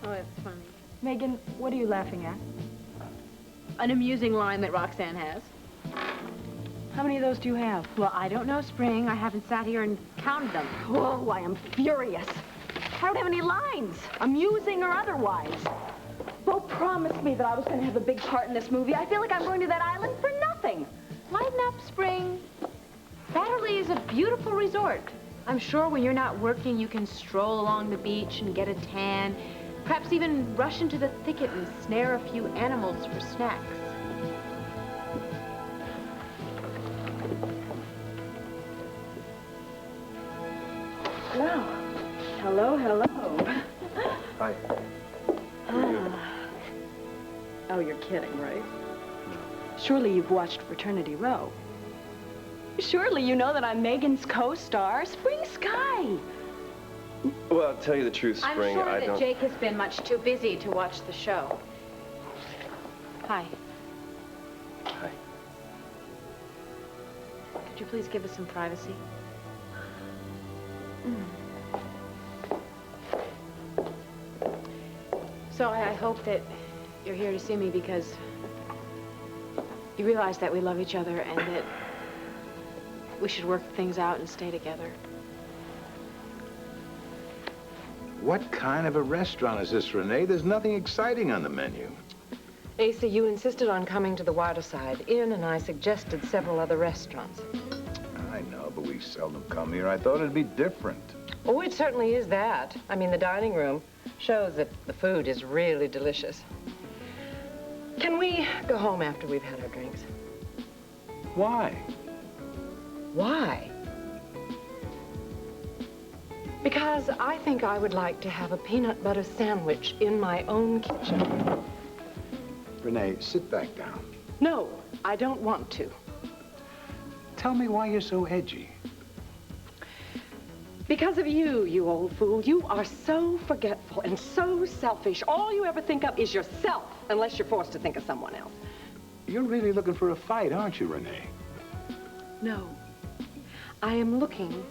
Oh, it's funny. Megan, what are you laughing at? An amusing line that Roxanne has. How many of those do you have? Well, I don't know, Spring. I haven't sat here and counted them. Oh, I am furious. I don't have any lines, amusing or otherwise. Bo promised me that I was going to have a big part in this movie. I feel like I'm going to that island for nothing. Lighten up, Spring. Badderly is a beautiful resort. I'm sure when you're not working, you can stroll along the beach and get a tan. Perhaps even rush into the thicket and snare a few animals for snacks. Hello. Hello, hello. Hi. Oh, you're kidding, right? Surely you've watched Fraternity Row. Surely you know that I'm Megan's co-star, Spring Skye. Well, I'll tell you the truth, Spring. I'm sure that Jake has been much too busy to watch the show. Hi. Hi. Could you please give us some privacy? So I hope that you're here to see me because you realize that we love each other and that we should work things out and stay together. What kind of a restaurant is this, Renee? There's nothing exciting on the menu. Asa, you insisted on coming to the Waterside Inn, and I suggested several other restaurants. I know, but we seldom come here. I thought it'd be different. Oh, it certainly is that. I mean, the dining room shows that the food is really delicious. Can we go home after we've had our drinks? Why? Why? Because I think I would like to have a peanut butter sandwich in my own kitchen. Renee, sit back down. No, I don't want to. Tell me why you're so edgy. Because of you, you old fool. You are so forgetful and so selfish. All you ever think of is yourself, unless you're forced to think of someone else. You're really looking for a fight, aren't you, Renee? No. I am looking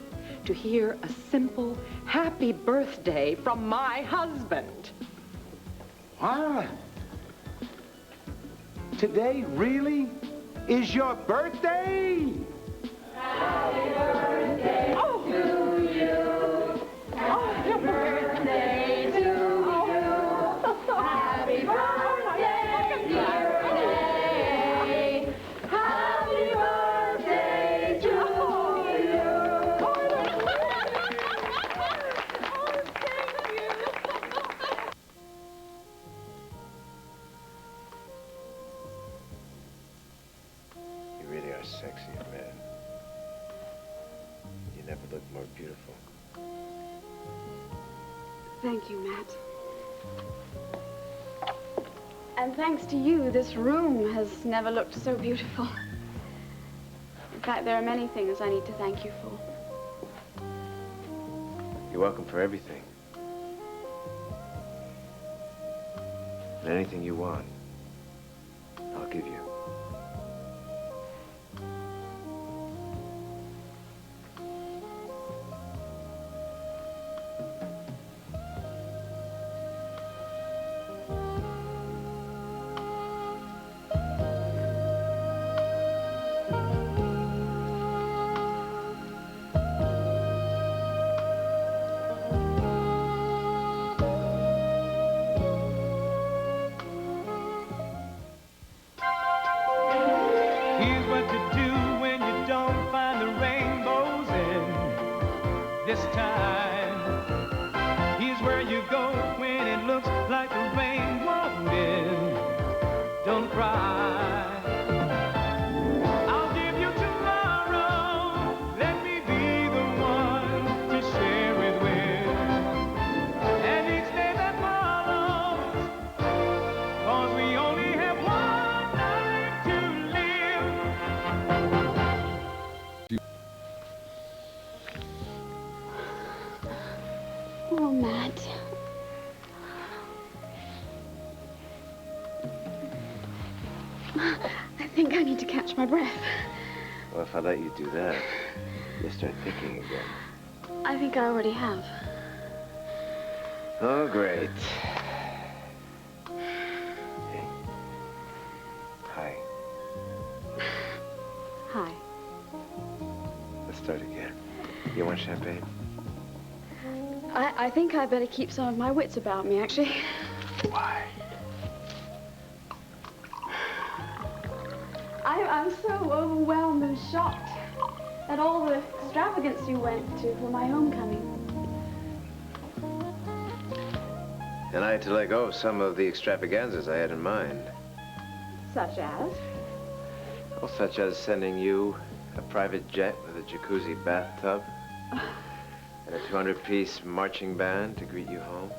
to hear a simple, happy birthday from my husband. What? Today, really, is your birthday? Happy birthday to you. Happy birthday to you. Happy birthday, dear Renee. Happy birthday to you. You really are sexy, man. You never looked more beautiful. Thank you, Matt. And thanks to you, this room has never looked so beautiful. In fact, there are many things I need to thank you for. You're welcome for everything. And anything you want, I'll give you. Here's what to do when you don't find the rainbows in this time. Here's where you go when it looks like the rain won't end. Don't cry. I'll give you tomorrow. Let me be the one to share it with. And each day that follows, 'cause we only have one life to live. Oh, Matt. I think I need to catch my breath. Well, if I let you do that, you'll start thinking again. I think I already have. Oh, great. Hey. Hi. Hi. Let's start again. You want champagne? I think I better keep some of my wits about me, actually. Why? I'm so overwhelmed and shocked at all the extravagance you went to for my homecoming. And I had to let go of some of the extravaganzas I had in mind. Such as? Well, such as sending you a private jet with a jacuzzi bathtub and a 200-piece marching band to greet you home.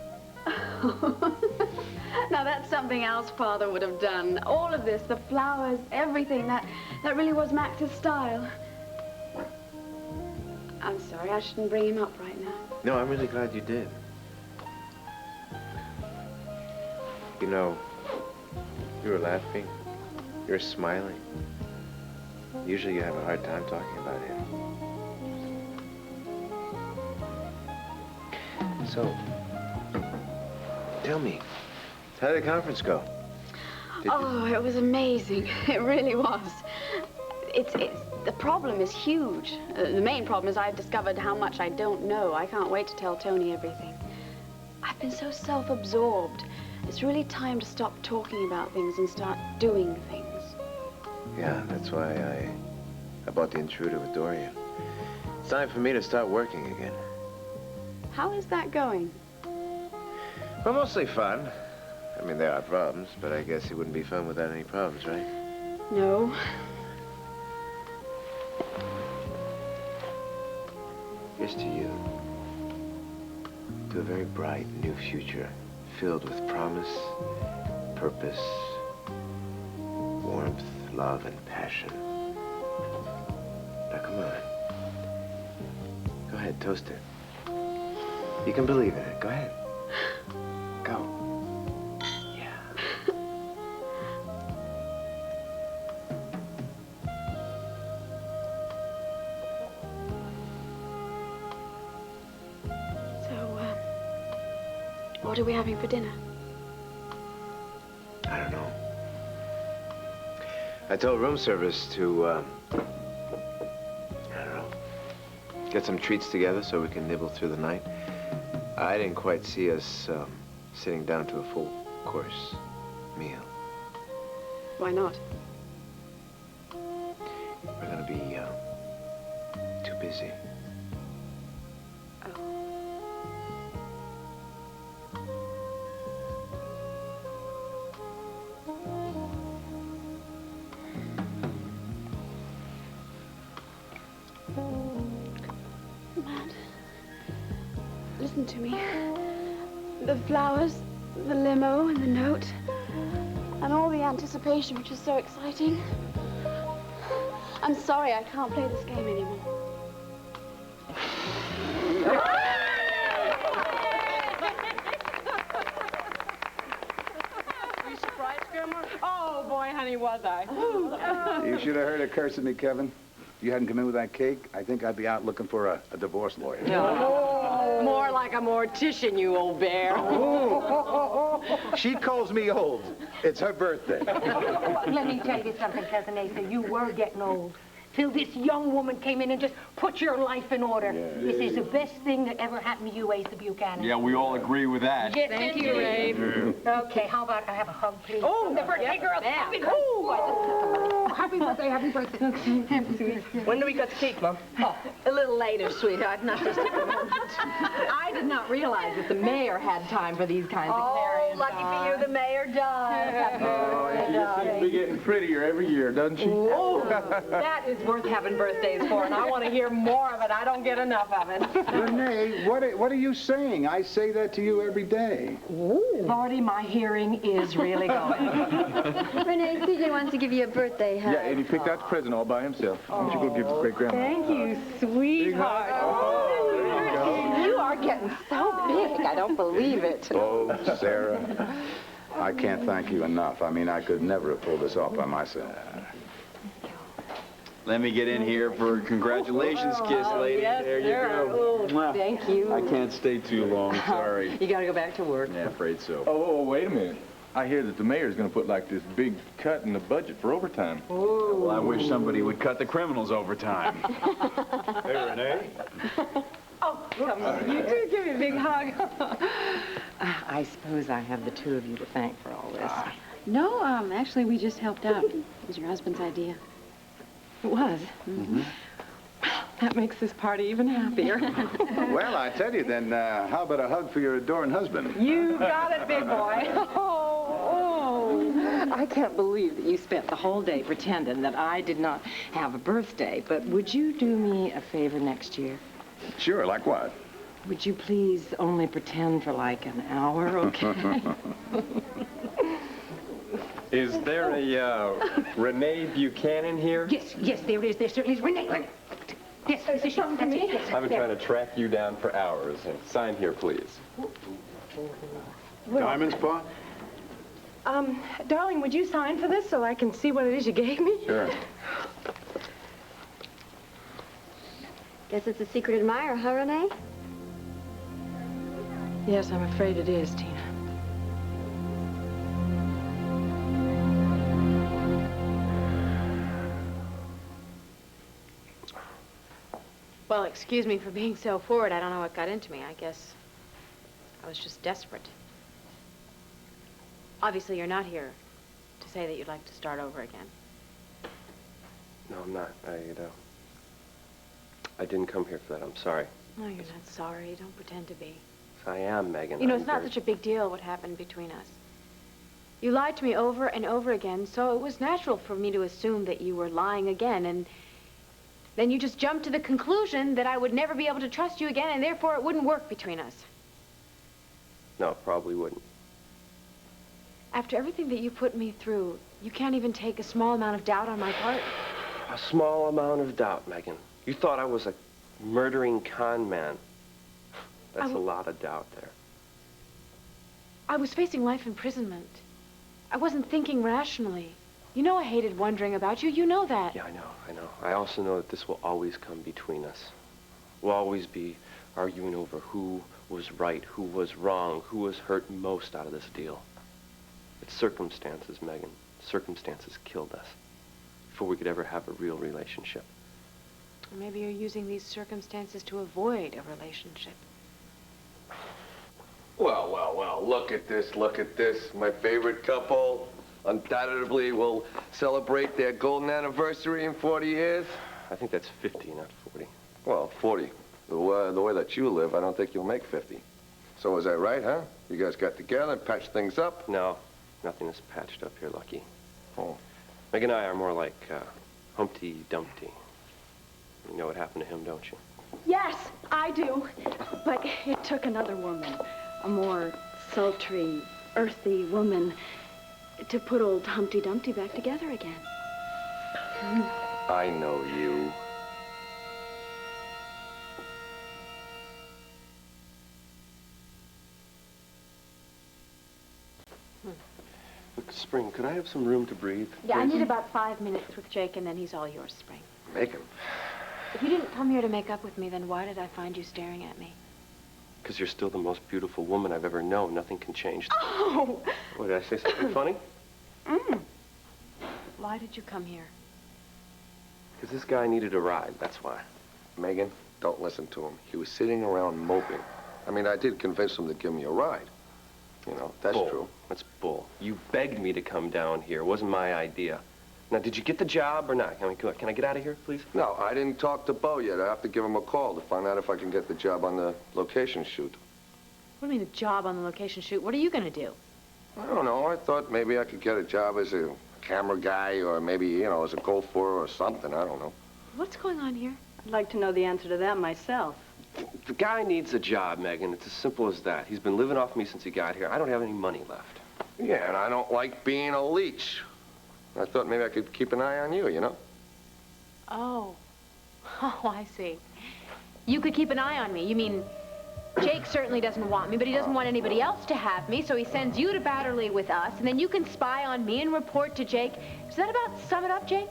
Now that's something else Father would have done. All of this, the flowers, everything, that really was Max's style. I'm sorry, I shouldn't bring him up right now. No, I'm really glad you did. You know, you were laughing, you were smiling. Usually you have a hard time talking about him. So, tell me, how did the conference go? Oh, it was amazing. It really was. The problem is huge. The main problem is I've discovered how much I don't know. I can't wait to tell Tony everything. I've been so self-absorbed. It's really time to stop talking about things and start doing things. Yeah, that's why I bought the Intruder with Dorian. It's time for me to start working again. How is that going? Well, mostly fun. I mean, there are problems, but I guess it wouldn't be fun without any problems, right? No. Here's to you. To a very bright new future, filled with promise, purpose, warmth, love, and passion. Now, come on. Go ahead, toast it. You can believe in it. Go ahead. Go. Yeah. So, what are we having for dinner? I don't know. I told room service to, I don't know, get some treats together so we can nibble through the night. I didn't quite see us sitting down to a full-course meal. Why not? We're gonna be too busy. Listen to me. The flowers, the limo, and the note, and all the anticipation, which is so exciting. I'm sorry I can't play this game anymore. Were you surprised, Grandma? Oh, boy, honey, was I. You should have heard her cursing me, Kevin. If you hadn't come in with that cake, I think I'd be out looking for a divorce lawyer. No. More like a mortician, you old bear. She calls me old. It's her birthday. Let me tell you something, Cousin Asa. You were getting old. Till this young woman came in and just put your life in order. Yeah. This is the best thing that ever happened to you, Asa Buchanan. Yeah, we all agree with that. Yes, Thank you, Ray. Okay, how about I have a hug, please? Oh, the birthday girl. Happy birthday. Happy birthday, happy birthday. When do we cut the cake, Mom? Oh, a little later, sweetheart, not just at the moment. I did not realize that the mayor had time for these kinds of Oh, lucky for you, the mayor does. She seems to be getting prettier every year, doesn't she? Oh, that is worth having birthdays for, and I want to hear more of it. I don't get enough of it. Renee, what are you saying? I say that to you every day. Lordy, my hearing is really going. Renee, CJ wants to give you a birthday hug. Yeah, and he picked out the present all by himself. Why don't you go give great-grandma? Thank you, sweetheart. You are getting so big. I don't believe it. Oh, Sarah, I can't thank you enough. I mean, I could never have pulled this off by myself. Let me get in here for a congratulations kiss, lady. Yes, there you sir. go. Oh, thank you. I can't stay too long, sorry. You gotta go back to work. Yeah, afraid so. Oh, wait a minute. I hear that the mayor's gonna put like this big cut in the budget for overtime. Ooh. Well, I wish somebody would cut the criminals overtime. Hey, Renee. Oh, come on. You too. Give me a big hug. I suppose I have the two of you to thank for all this. No, actually, we just helped out. It was your husband's idea. It was? Mm-hmm. Well, that makes this party even happier. Well, I tell you then, how about a hug for your adoring husband? You got it, big boy. Oh, I can't believe that you spent the whole day pretending that I did not have a birthday. But would you do me a favor next year? Sure, like what? Would you please only pretend for like an hour, okay? Is there a Renee Buchanan here? Yes, there is. There certainly is. Renee. Yes, this is that's it. Yes, I've been trying to track you down for hours. Sign here, please. Diamonds, Pa? Darling, would you sign for this so I can see what it is you gave me? Sure. Guess it's a secret admirer, huh, Renee? Yes, I'm afraid it is, Tina. Well, excuse me for being so forward. I don't know what got into me. I guess I was just desperate. Obviously, you're not here to say that you'd like to start over again. No, I'm not. I didn't come here for that. I'm sorry. No, you're not sorry. Don't pretend to be. I am, Megan. You know, it's not such a big deal what happened between us. You lied to me over and over again, so it was natural for me to assume that you were lying again, and then you just jumped to the conclusion that I would never be able to trust you again, and therefore it wouldn't work between us. No, it probably wouldn't. After everything that you put me through, you can't even take a small amount of doubt on my part. A small amount of doubt, Megan. You thought I was a murdering con man. That's a lot of doubt there. I was facing life imprisonment. I wasn't thinking rationally. You know I hated wondering about you. You know that. Yeah, I know. I also know that this will always come between us. We'll always be arguing over who was right, who was wrong, who was hurt most out of this deal. It's circumstances, Megan. Circumstances killed us before we could ever have a real relationship. Maybe you're using these circumstances to avoid a relationship. Well, look at this. My favorite couple undoubtedly will celebrate their golden anniversary in 40 years. I think that's 50, not 40. Well, 40. The way that you live, I don't think you'll make 50. So is that right, huh? You guys got together and patched things up? No, nothing is patched up here, Lucky. Oh. Meg and I are more like Humpty Dumpty. You know what happened to him, don't you? Yes, I do. But it took another woman, a more sultry, earthy woman, to put old Humpty Dumpty back together again. I know you. Look, Spring, could I have some room to breathe? Yeah, I please? need about 5 minutes with Jake, and then he's all yours, Spring. Make him. If you didn't come here to make up with me, then why did I find you staring at me? Because you're still the most beautiful woman I've ever known. Nothing can change that. Oh! What, did I say something funny? Why did you come here? Because this guy needed a ride, that's why. Megan, don't listen to him. He was sitting around moping. I mean, I did convince him to give me a ride. You know, that's Bull. true. That's bull. You begged me to come down here. It wasn't my idea. Now, did you get the job or not? Can I get out of here, please? No, I didn't talk to Bo yet. I have to give him a call to find out if I can get the job on the location shoot. What do you mean a job on the location shoot? What are you going to do? I don't know. I thought maybe I could get a job as a camera guy or maybe, you know, as a gopher or something. I don't know. What's going on here? I'd like to know the answer to that myself. The guy needs a job, Megan. It's as simple as that. He's been living off me since he got here. I don't have any money left. Yeah, and I don't like being a leech. I thought maybe I could keep an eye on you, you know? Oh. Oh, I see. You could keep an eye on me. You mean Jake certainly doesn't want me, but he doesn't want anybody else to have me, so he sends you to Badderly with us, and then you can spy on me and report to Jake. Does that about sum it up, Jake?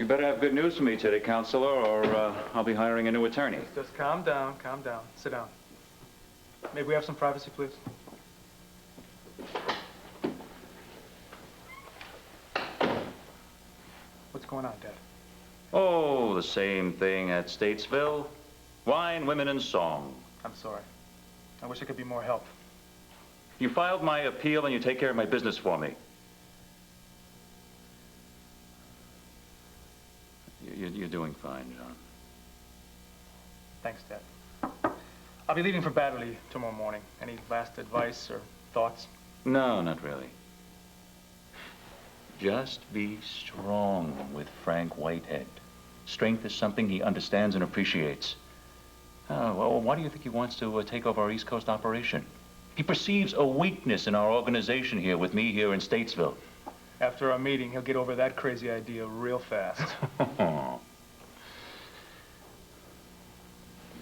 You better have good news for me today, Counselor, or I'll be hiring a new attorney. Just calm down, calm down. Sit down. May we have some privacy, please? What's going on, Dad? Oh, the same thing at Statesville. Wine, women, and song. I'm sorry. I wish I could be more help. You filed my appeal and you take care of my business for me. You're doing fine, John. Thanks, Dad. I'll be leaving for Badderly tomorrow morning. Any last advice or thoughts? No, not really. Just be strong with Frank Whitehead. Strength is something he understands and appreciates. Well, why do you think he wants to take over our East Coast operation? He perceives a weakness in our organization here with me here in Statesville. After our meeting, he'll get over that crazy idea real fast.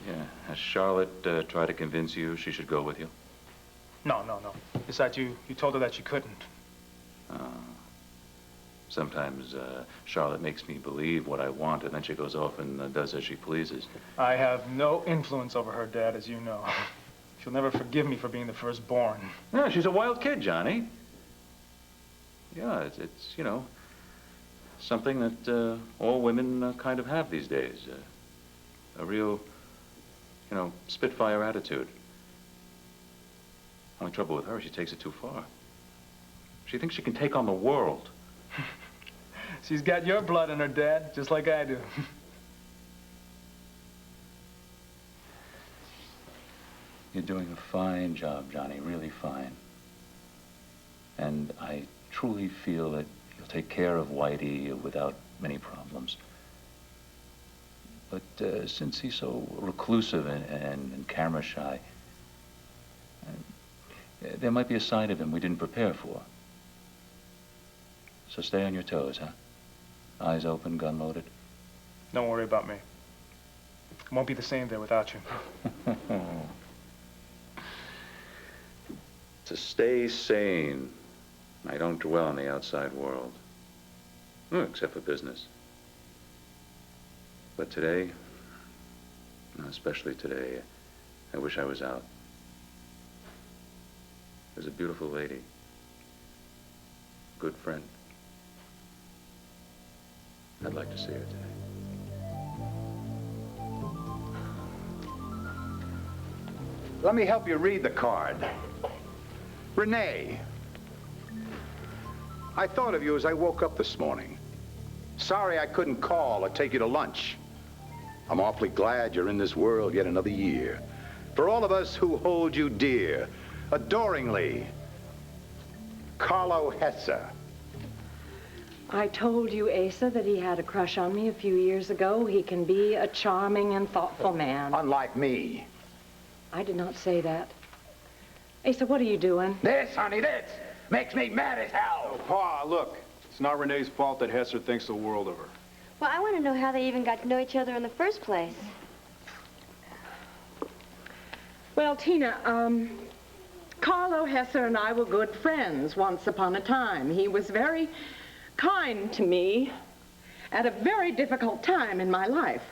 Yeah. Has Charlotte tried to convince you she should go with you? No. Besides, you told her that she couldn't. Sometimes Charlotte makes me believe what I want, and then she goes off and does as she pleases. I have no influence over her, Dad, as you know. She'll never forgive me for being the firstborn. Yeah, she's a wild kid, Johnny. Yeah, it's you know, something that all women kind of have these days. A real, you know, Spitfire attitude. Only trouble with her, she takes it too far. She thinks she can take on the world. She's got your blood in her, Dad, just like I do. You're doing a fine job, Johnny, really fine. And I truly feel that you'll take care of Whitey without many problems. But since he's so reclusive and camera shy, there might be a side of him we didn't prepare for. So stay on your toes, huh? Eyes open, gun loaded. Don't worry about me. It won't be the same there without you. To stay sane, I don't dwell in the outside world. Except for business. But today, especially today, I wish I was out. There's a beautiful lady. Good friend. I'd like to see her today. Let me help you read the card. Renee, I thought of you as I woke up this morning. Sorry I couldn't call or take you to lunch. I'm awfully glad you're in this world yet another year. For all of us who hold you dear, adoringly, Carlo Hesser. I told you, Asa, that he had a crush on me a few years ago. He can be a charming and thoughtful man. Unlike me. I did not say that. Asa, what are you doing? This, honey, this makes me mad as hell. Oh, Pa, look. It's not Renee's fault that Hesser thinks the world of her. Well, I want to know how they even got to know each other in the first place. Well, Tina, Carlo Hesser and I were good friends once upon a time. He was very kind to me at a very difficult time in my life.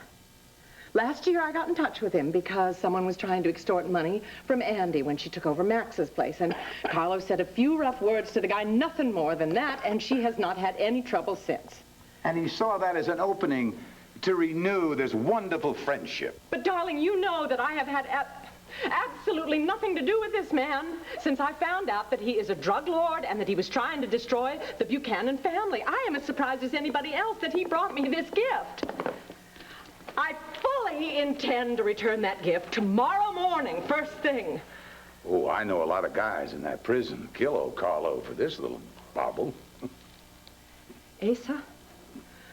Last year, I got in touch with him because someone was trying to extort money from Andy when she took over Max's place. And Carlo said a few rough words to the guy, nothing more than that, and she has not had any trouble since. And he saw that as an opening to renew this wonderful friendship. But, darling, you know that I have had absolutely nothing to do with this man since I found out that he is a drug lord and that he was trying to destroy the Buchanan family. I am as surprised as anybody else that he brought me this gift. I fully intend to return that gift tomorrow morning, first thing. Oh, I know a lot of guys in that prison. Kill old Carlo for this little bauble. Asa,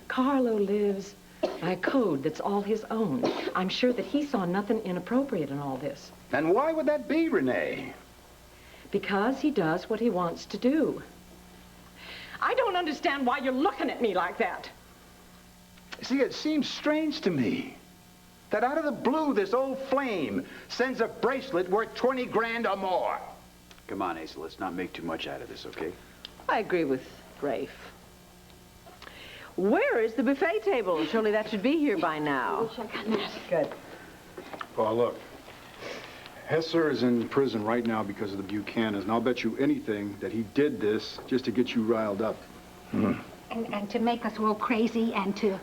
Carlo lives by a code that's all his own. I'm sure that he saw nothing inappropriate in all this. And why would that be, Renee? Because he does what he wants to do. I don't understand why you're looking at me like that. See, it seems strange to me that out of the blue, this old flame sends a bracelet worth 20 grand or more. Come on, Asa, let's not make too much out of this, okay? I agree with Rafe. Where is the buffet table? Surely that should be here by now. Good. Well, look. Hesser is in prison right now because of the Buchanans, and I'll bet you anything that he did this just to get you riled up. And to make us all crazy and to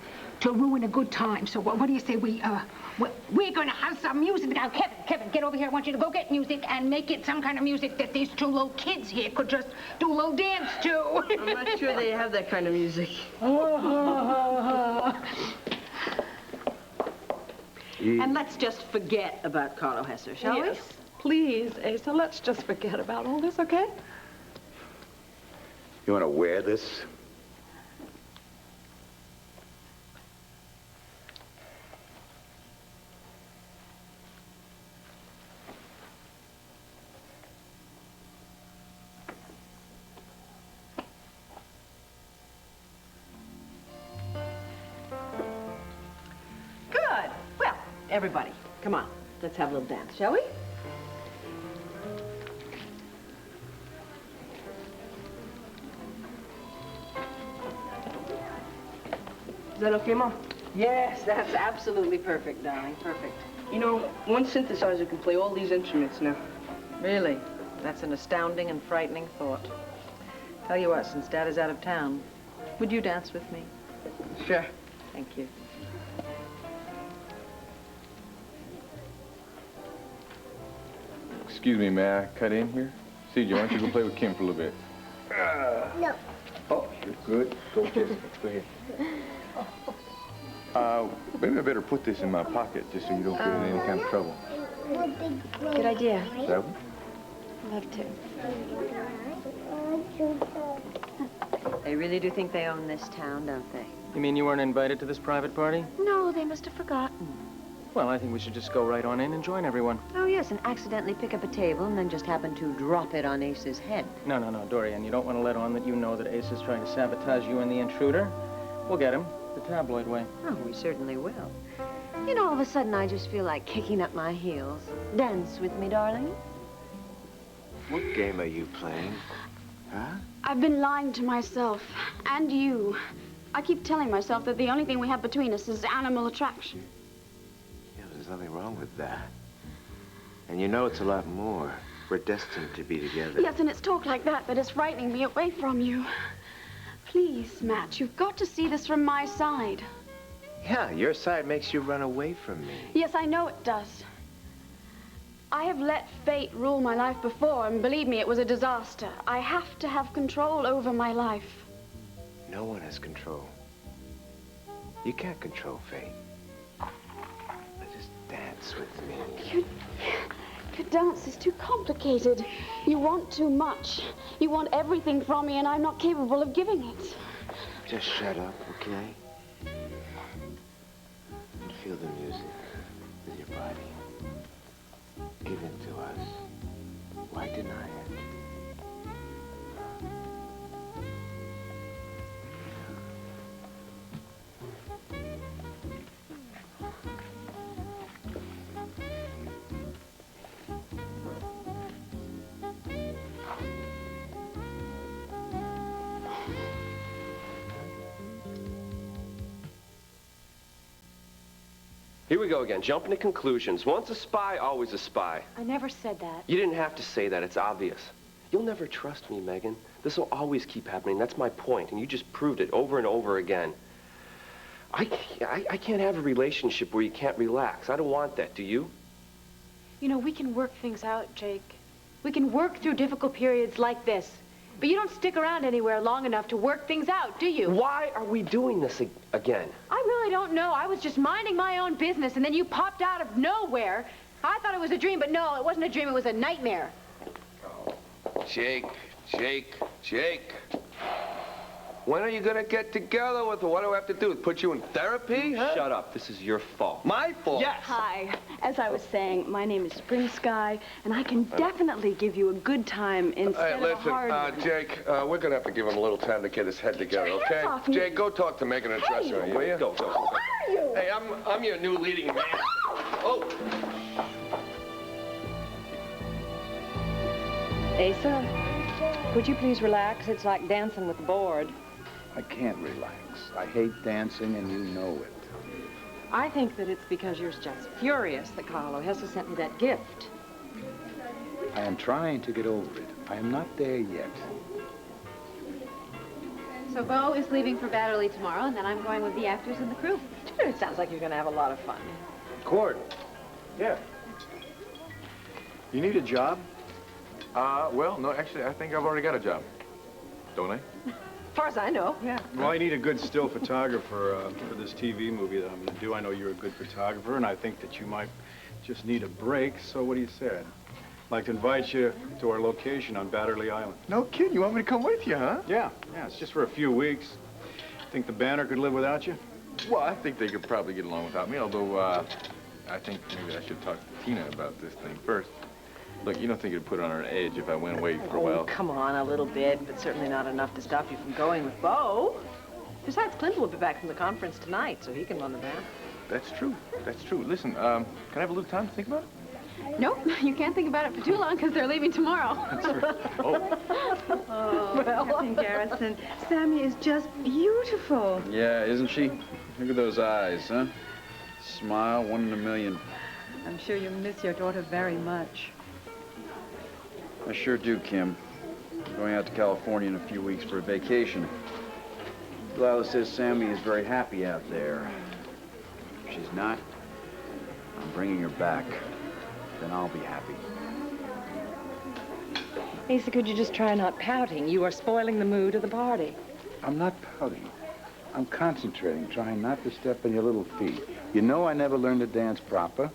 ruin a good time. So what do you say we're going to have some music now? Kevin, get over here. I want you to go get music and make it some kind of music that these two little kids here could just do a little dance to. I'm not sure they have that kind of music. And let's just forget about Carlo Hesser, shall we? Yes, please, Asa, let's just forget about all this, okay? You want to wear this? Good. Well, everybody, come on. Let's have a little dance, shall we? Is that okay, Mom? Yes, that's absolutely perfect, darling. Perfect. You know, one synthesizer can play all these instruments now. Really? That's an astounding and frightening thought. Tell you what, since Dad is out of town, would you dance with me? Sure. Thank you. Excuse me, may I cut in here? CJ, why don't you go play with Kim for a little bit? No. Oh, you're good. Go ahead. Go ahead. Maybe I better put this in my pocket just so you don't get in any kind of trouble. Good idea. That Love to. They really do think they own this town, don't they? You mean you weren't invited to this private party? No, they must have forgotten. Well, I think we should just go right on in and join everyone. Oh, yes, and accidentally pick up a table and then just happen to drop it on Ace's head. No, Dorian, you don't want to let on that you know that Ace is trying to sabotage you and the intruder. We'll get him, the tabloid way. Oh, we certainly will. You know, all of a sudden, I just feel like kicking up my heels. Dance with me, darling. What game are you playing? Huh? I've been lying to myself and you. I keep telling myself that the only thing we have between us is animal attraction. Yeah, there's nothing wrong with that. And you know it's a lot more. We're destined to be together. Yes, and it's talk like that that is frightening me away from you. Please, Matt, you've got to see this from my side. Yeah, your side makes you run away from me. Yes, I know it does. I have let fate rule my life before, and believe me, it was a disaster. I have to have control over my life. No one has control. You can't control fate. But just dance with me. Your dance is too complicated. You want too much. You want everything from me, and I'm not capable of giving it. Just shut up, okay? And feel the music with your body. Given to us. Why deny it? Here we go again, jumping to conclusions. Once a spy, always a spy. I never said that. You didn't have to say that, it's obvious. You'll never trust me, Megan. This will always keep happening, that's my point, and you just proved it over and over again. I can't have a relationship where you can't relax. I don't want that, do you? You know, we can work things out, Jake. We can work through difficult periods like this. But you don't stick around anywhere long enough to work things out, do you? Why are we doing this again? I really don't know. I was just minding my own business, and then you popped out of nowhere. I thought it was a dream, but no, it wasn't a dream. It was a nightmare. Jake. When are you gonna get together with her? What do I have to do? Put you in therapy? Huh? Shut up. This is your fault. My fault? Yes. Hi. As I was saying, my name is Spring Skye, and I can definitely give you a good time instead Hey, of a hard listen, one. Jake, we're gonna have to give him a little time to get his head together, Get your okay? hands off me. Jake, go talk to Megan in the dressing room, will you? Go. Who are you? Hey, I'm your new leading man. Oh. Asa, would you please relax? It's like dancing with the board. I can't relax. I hate dancing, and you know it. I think that it's because you're just furious that Carlo Hesser sent me that gift. I am trying to get over it. I am not there yet. So Bo is leaving for Badderly tomorrow, and then I'm going with the actors and the crew. It sounds like you're going to have a lot of fun. Cord. Yeah. You need a job? Well, no, actually, I think I've already got a job. Don't I? As far as I know, yeah. Well, I need a good still photographer for this TV movie that I'm going to do. I know you're a good photographer, and I think that you might just need a break. So what do you say? I'd like to invite you to our location on Badderly Island. No kidding. You want me to come with you, huh? Yeah. It's just for a few weeks. Think the banner could live without you? Well, I think they could probably get along without me, although I think maybe I should talk to Tina about this thing first. Look, you don't think it'd put her on her edge if I went away for a while? Oh, come on, a little bit, but certainly not enough to stop you from going with Bo. Besides, Clint will be back from the conference tonight, so he can run the band. That's true. That's true. Listen, can I have a little time to think about it? Nope, you can't think about it for too long because they're leaving tomorrow. That's right. Oh. Oh, Captain Garrison, Sammy is just beautiful. Yeah, isn't she? Look at those eyes, huh? Smile, 1 in a million. I'm sure you miss your daughter very much. I sure do, Kim. I'm going out to California in a few weeks for a vacation. Delilah says Sammy is very happy out there. If she's not, I'm bringing her back. Then I'll be happy. Asa, could you just try not pouting? You are spoiling the mood of the party. I'm not pouting. I'm concentrating, trying not to step on your little feet. You know I never learned to dance proper,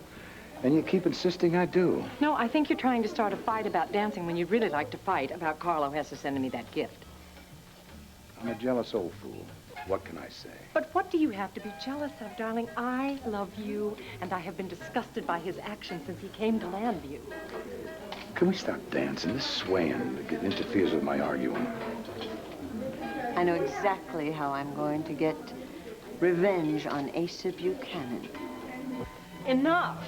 and you keep insisting I do. No, I think you're trying to start a fight about dancing when you'd really like to fight about Carlo Hesser sending me that gift. I'm a jealous old fool. What can I say? But what do you have to be jealous of, darling? I love you, and I have been disgusted by his actions since he came to Landview. Can we stop dancing? This swaying interferes with my arguing. I know exactly how I'm going to get revenge on Asa Buchanan. Enough!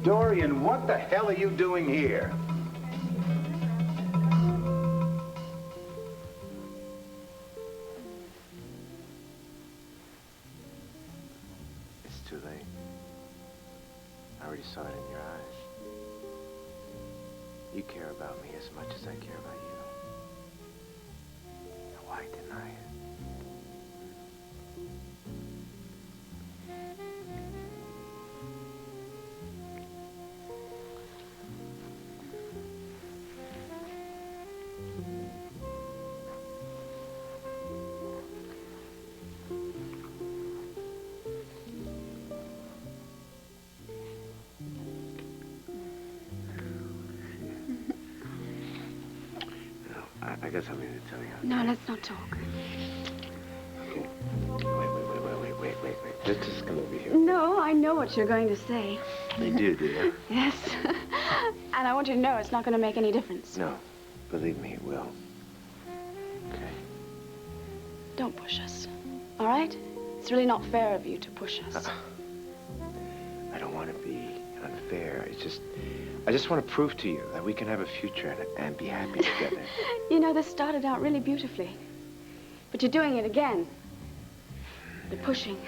Dorian, what the hell are you doing here? It's too late. I already saw it in your eyes. You care about me as much as I care about you. Now, why deny it? I got something to tell you. No, let's not talk. Okay. Wait. Just come over here. No, I know what you're going to say. You do you? Yes. And I want you to know it's not going to make any difference. No. Believe me, it will. Okay. Don't push us. All right? It's really not fair of you to push us. I don't want to be unfair. I just want to prove to you that we can have a future and be happy together. You know, this started out really beautifully. But you're doing it again. You're pushing.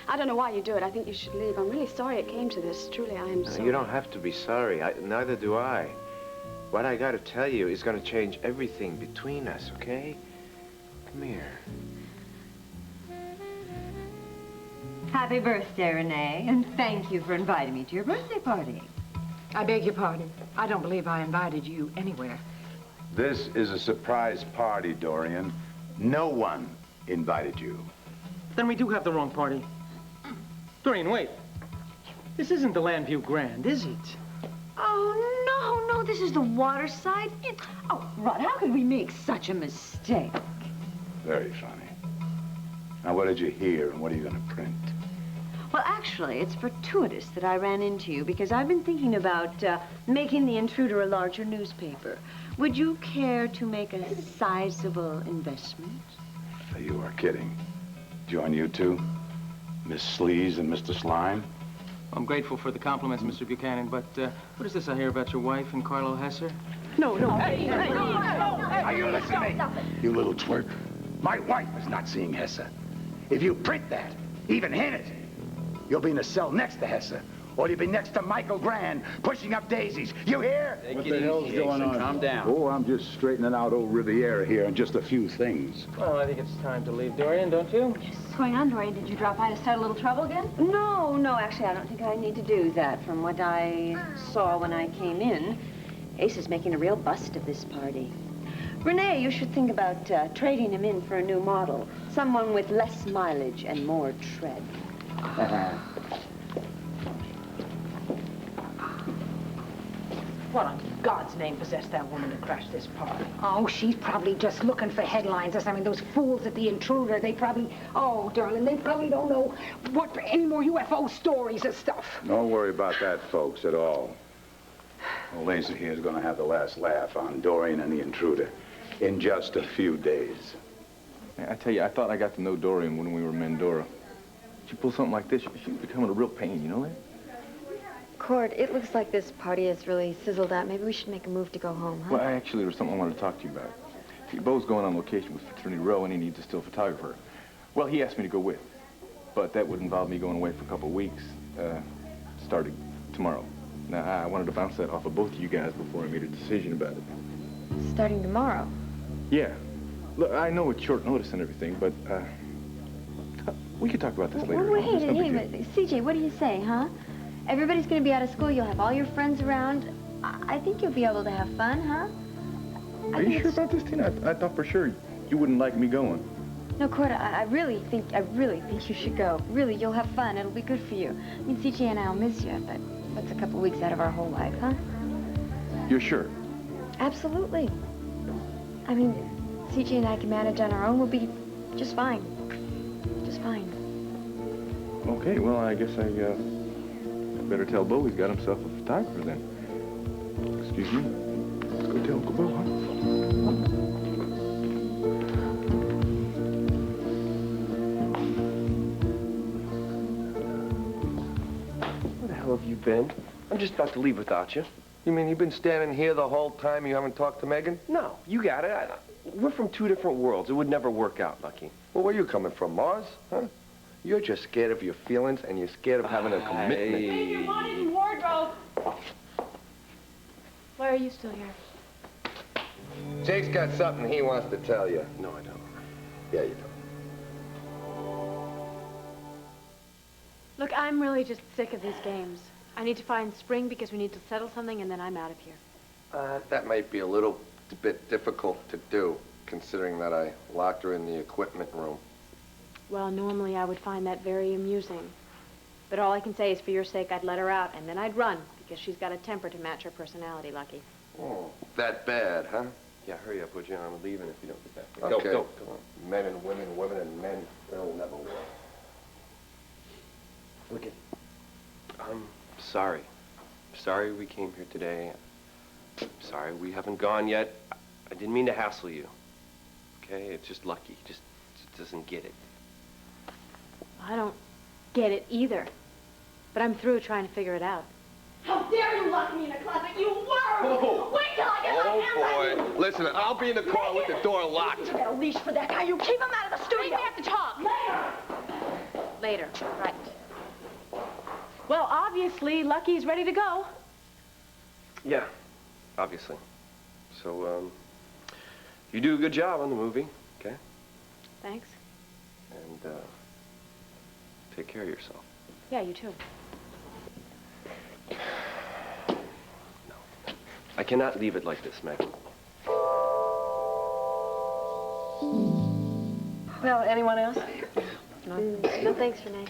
I don't know why you do it. I think you should leave. I'm really sorry it came to this. Truly, I am sorry. You don't have to be sorry. Neither do I. What I got to tell you is going to change everything between us, okay? Come here. Happy birthday, Renee, and thank you for inviting me to your birthday party. I beg your pardon. I don't believe I invited you anywhere. This is a surprise party, Dorian. No one invited you. Then we do have the wrong party. Dorian, wait. This isn't the Landview Grand, is it? Oh, no, this is the Waterside. Oh, Rod, how could we make such a mistake? Very funny. Now, what did you hear, and what are you going to print? Well, actually, it's fortuitous that I ran into you because I've been thinking about making The Intruder a larger newspaper. Would you care to make a sizable investment? You are kidding. Join you two? Miss Sleaze and Mr. Slime? I'm grateful for the compliments, Mr. Buchanan, but what is this I hear about your wife and Carlo Hesser? No. Hey! Are you listening? You little twerp. My wife is not seeing Hesser. If you print that, even hint it, you'll be in the cell next to Hesser. Or you'll be next to Michael Grand, pushing up daisies. You hear? What the hell's going on? Calm down. Oh, I'm just straightening out old Riviera here on just a few things. Well, I think it's time to leave, Dorian, don't you? What's going on, Dorian? Did you drop by to start a little trouble again? No, actually, I don't think I need to do that. From what I saw when I came in, Ace is making a real bust of this party. Renee, you should think about trading him in for a new model. Someone with less mileage and more tread. What in God's name possessed that woman to crash this party? Oh, she's probably just looking for headlines or something. Those fools at the Intruder, they probably... Oh, darling, they probably don't know what any more UFO stories and stuff. Don't worry about that, folks, at all. Old Laser here is going to have the last laugh on Dorian and the Intruder in just a few days. Man, I tell you, I thought I got to know Dorian when we were Mendora. She pulls something like this, she's becoming a real pain, you know that? Cord, it looks like this party is really sizzled out. Maybe we should make a move to go home, huh? Well, actually, there was something I wanted to talk to you about. See, Bo's going on location with Fraternity Row, and he needs a still photographer. Well, he asked me to go with, but that would involve me going away for a couple of weeks, starting tomorrow. Now, I wanted to bounce that off of both of you guys before I made a decision about it. Starting tomorrow? Yeah. Look, I know it's short notice and everything, but, we could talk about this later. Wait, CJ, what do you say, huh? Everybody's going to be out of school. You'll have all your friends around. I think you'll be able to have fun, huh? Are you sure about this, Tina? I thought for sure you wouldn't like me going. No, Cord, I really think you should go. Really, you'll have fun. It'll be good for you. I mean, CJ and I'll miss you, but what's a couple weeks out of our whole life, huh? You're sure? Absolutely. I mean, CJ and I can manage on our own. We'll be just fine. Just fine. Okay, well, I guess I better tell Bo he's got himself a photographer then. Excuse me? Let's go tell Uncle Bo, huh? Where the hell have you been? I'm just about to leave without you. You mean you've been standing here the whole time you haven't talked to Megan? No, you got it. We're from two different worlds. It would never work out, Lucky. Well, where are you coming from, Mars? Huh? You're just scared of your feelings, and you're scared of having a commitment. Leave your money in the wardrobe. Why are you still here? Jake's got something he wants to tell you. No, I don't. Yeah, you don't. Look, I'm really just sick of these games. I need to find Spring because we need to settle something, and then I'm out of here. That might be a little bit difficult to do, considering that I locked her in the equipment room. Well, normally I would find that very amusing. But all I can say is for your sake, I'd let her out, and then I'd run, because she's got a temper to match her personality, Lucky. Oh, that bad, huh? Yeah, hurry up, would you? I'm leaving if you don't get back. Okay. Go. Men and women, women and men, they'll never work. Look, I'm sorry. Sorry we came here today. Sorry we haven't gone yet. I didn't mean to hassle you. Okay? It's just Lucky. Just doesn't get it. I don't get it either. But I'm through trying to figure it out. How dare you lock me in a closet, you worm! Oh. Wait till I get my hands on you! Oh, boy. Listen, I'll be in the car with the door locked. You get a leash for that guy. You keep him out of the studio. We have to talk. Later. Later, right. Well, obviously, Lucky's ready to go. Yeah, obviously. So, you do a good job on the movie, okay? Thanks. And, take care of yourself. Yeah, you too. No. I cannot leave it like this, Megan. Well, anyone else? No thanks, Renee.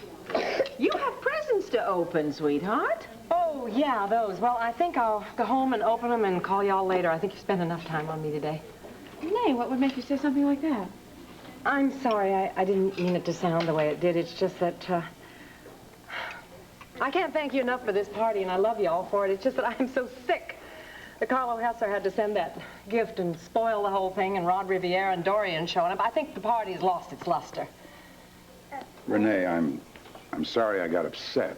You have presents to open, sweetheart. Oh, yeah, those. Well, I think I'll go home and open them and call y'all later. I think you spent enough time on me today. Renee, what would make you say something like that? I'm sorry. I didn't mean it to sound the way it did. It's just that, I can't thank you enough for this party, and I love you all for it. It's just that I'm so sick that Carlo Hesser had to send that gift and spoil the whole thing, and Rod Riviera and Dorian showing up. I think the party's lost its luster. Renee, I'm sorry I got upset.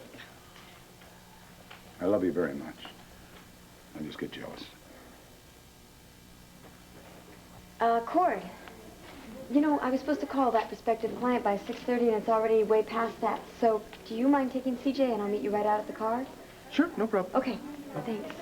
I love you very much. I just get jealous. Cord. You know, I was supposed to call that prospective client by 6:30, and it's already way past that. So, do you mind taking CJ, and I'll meet you right out at the car? Sure, no problem. Okay, thanks.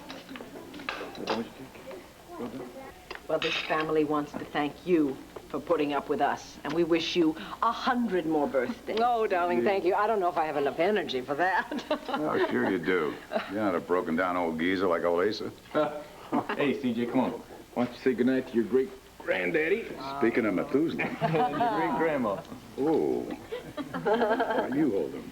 Well, this family wants to thank you for putting up with us, and we wish you 100 more birthdays. Oh, darling, thank you. I don't know if I have enough energy for that. Oh, sure you do. You're not a broken down old geezer like old Asa. Hey, CJ, come on. Why don't you say goodnight to your great granddaddy? Speaking of Methuselah. And your great grandma. Oh. Why you hold him?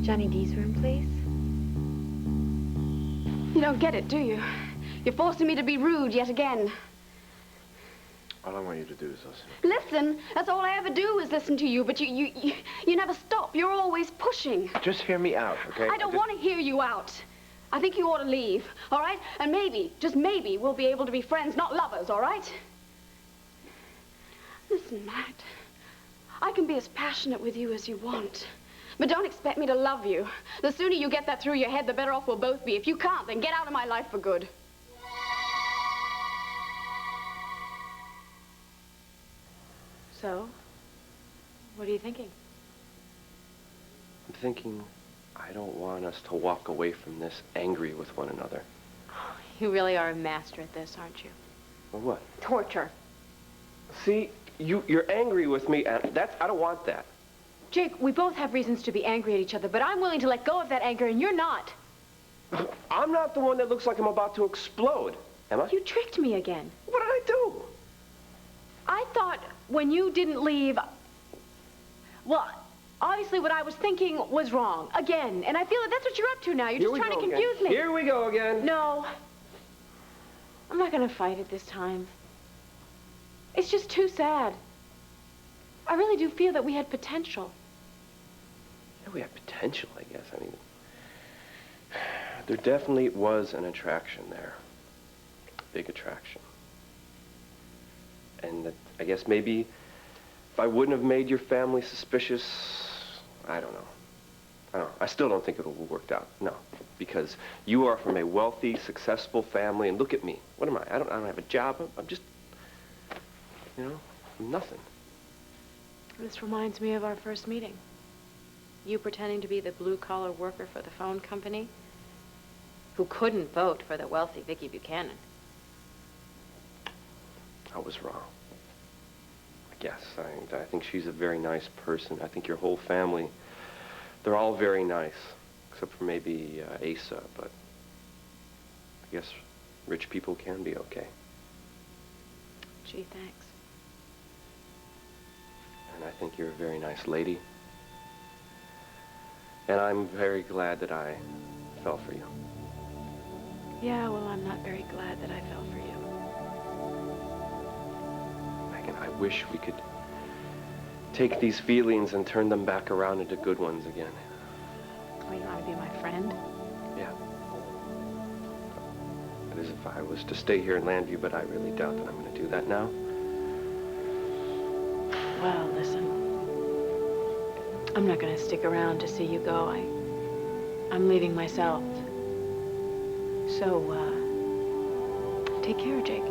Johnny D's room, please. You don't get it, do you? You're forcing me to be rude yet again. All I want you to do is listen. Listen, that's all I ever do is listen to you, but you never stop. You're always pushing. Just hear me out, okay? I don't want to hear you out. I think you ought to leave, all right? And maybe, just maybe, we'll be able to be friends, not lovers, all right? Listen, Matt, I can be as passionate with you as you want, but don't expect me to love you. The sooner you get that through your head, the better off we'll both be. If you can't, then get out of my life for good. So, what are you thinking? I'm thinking I don't want us to walk away from this angry with one another. You really are a master at this, aren't you? Or what? Torture. See, you're angry with me, and I don't want that. Jake, we both have reasons to be angry at each other, but I'm willing to let go of that anger, and you're not. I'm not the one that looks like I'm about to explode, am I? You tricked me again. What did I do? I thought when you didn't leave, well, obviously what I was thinking was wrong, again. And I feel that that's what you're up to now. You're just trying to confuse me. Here we go again. No. I'm not going to fight it this time. It's just too sad. I really do feel that we had potential. Yeah, we had potential, I guess. I mean, there definitely was an attraction there. A big attraction. And that, I guess maybe if I wouldn't have made your family suspicious, I don't know. I still don't think it would have worked out. No, because you are from a wealthy, successful family, and look at me. What am I? I don't have a job. I'm just, you know, nothing. This reminds me of our first meeting. You pretending to be the blue-collar worker for the phone company who couldn't vote for the wealthy Viki Buchanan. I was wrong. I guess. I think she's a very nice person. I think your whole family, they're all very nice, except for maybe Asa, but I guess rich people can be okay. Gee, thanks. And I think you're a very nice lady. And I'm very glad that I fell for you. Yeah, well, I'm not very glad that I fell for you. Megan, I wish we could take these feelings and turn them back around into good ones again. Oh, you want to be my friend? Yeah. That is if I was to stay here in Landview, but I really doubt that I'm going to do that now. Well, listen. I'm not going to stick around to see you go. I'm leaving myself. So, take care, Jake.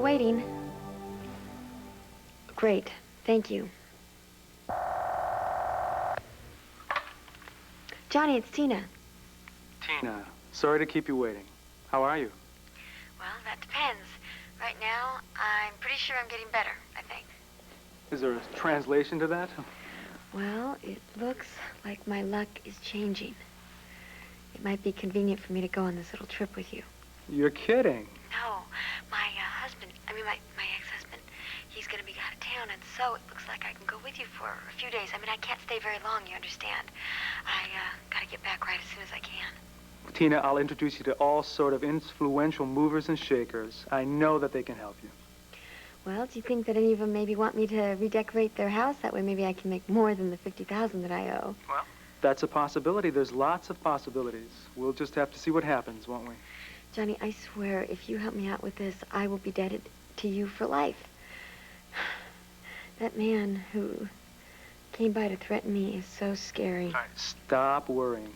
Waiting. Great. Thank you. Johnny, it's Tina. Tina, sorry to keep you waiting. How are you? Well, that depends. Right now, I'm pretty sure I'm getting better, I think. Is there a translation to that? Well, it looks like my luck is changing. It might be convenient for me to go on this little trip with you. You're kidding. No, my my ex-husband, he's going to be out of town, and so it looks like I can go with you for a few days. I mean, I can't stay very long, you understand. I got to get back right as soon as I can. Tina, I'll introduce you to all sort of influential movers and shakers. I know that they can help you. Well, do you think that any of them maybe want me to redecorate their house? That way maybe I can make more than the $50,000 that I owe. Well, that's a possibility. There's lots of possibilities. We'll just have to see what happens, won't we? Johnny, I swear, if you help me out with this, I will be indebted to you for life. That man who came by to threaten me is so scary. All right, stop worrying.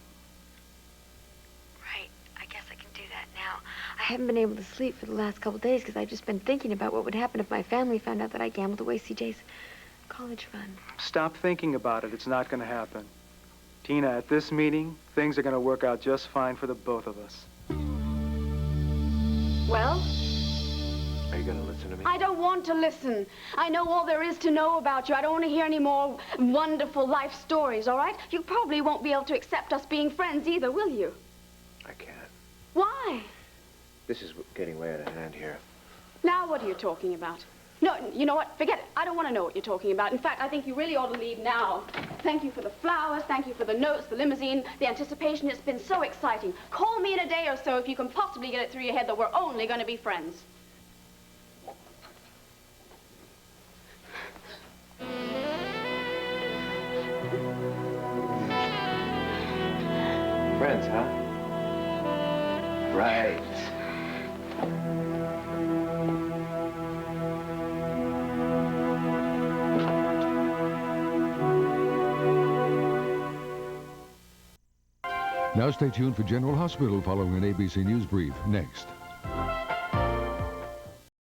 Right, I guess I can do that now. I haven't been able to sleep for the last couple days because I've just been thinking about what would happen if my family found out that I gambled away CJ's college fund. Stop thinking about it. It's not going to happen. Tina, at this meeting, things are going to work out just fine for the both of us. Well? Are you going to listen to me? I don't want to listen. I know all there is to know about you. I don't want to hear any more wonderful life stories, all right? You probably won't be able to accept us being friends either, will you? I can't. Why? This is getting way out of hand here. Now what are you talking about? No, you know what? Forget it. I don't want to know what you're talking about. In fact, I think you really ought to leave now. Thank you for the flowers. Thank you for the notes, the limousine, the anticipation. It's been so exciting. Call me in a day or so if you can possibly get it through your head that we're only going to be friends. Friends, huh? Right. Now stay tuned for General Hospital following an ABC News brief next.